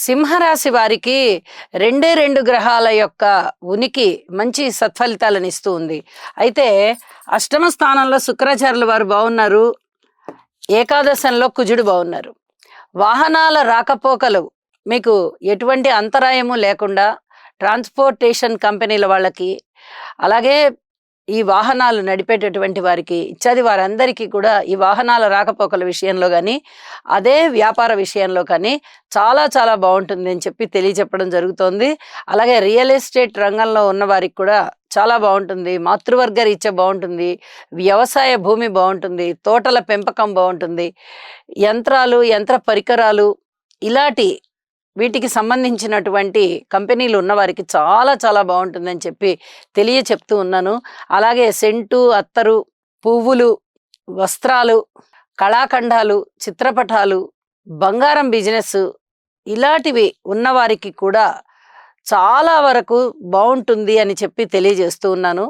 సింహరాశి వారికి రెండే రెండు గ్రహాల యొక్క ఉనికి మంచి సత్ఫలితాలను ఇస్తూ ఉంది. అయితే అష్టమ స్థానంలో శుక్రాచార్యుల వారు బాగున్నారు. ఏకాదశంలో కుజుడు బాగున్నారు. వాహనాల రాకపోకలు మీకు ఎటువంటి అంతరాయము లేకుండా ట్రాన్స్పోర్టేషన్ కంపెనీల వాళ్ళకి, అలాగే ఈ వాహనాలు నడిపేటటువంటి వారికి ఇత్యాది వారందరికీ కూడా ఈ వాహనాల రాకపోకల విషయంలో కానీ, అదే వ్యాపార విషయంలో కానీ చాలా చాలా బాగుంటుంది అని చెప్పి తెలియచెప్పడం జరుగుతోంది. అలాగే రియల్ ఎస్టేట్ రంగంలో ఉన్న వారికి కూడా చాలా బాగుంటుంది. మాతృవర్గ రీత్యా బాగుంటుంది. వ్యవసాయ భూమి బాగుంటుంది. తోటల పెంపకం బాగుంటుంది. యంత్రాలు, యంత్ర పరికరాలు ఇలాంటి వీటికి సంబంధించినటువంటి కంపెనీలు ఉన్నవారికి చాలా చాలా బాగుంటుందని చెప్పి చెప్తూ ఉన్నాను. అలాగే సెంటు, అత్తరు, పువ్వులు, వస్త్రాలు, కళాఖండాలు, చిత్రపటాలు, బంగారం బిజినెస్ ఇలాంటివి ఉన్నవారికి కూడా చాలా వరకు బాగుంటుంది అని చెప్పి తెలియజేస్తూ ఉన్నాను.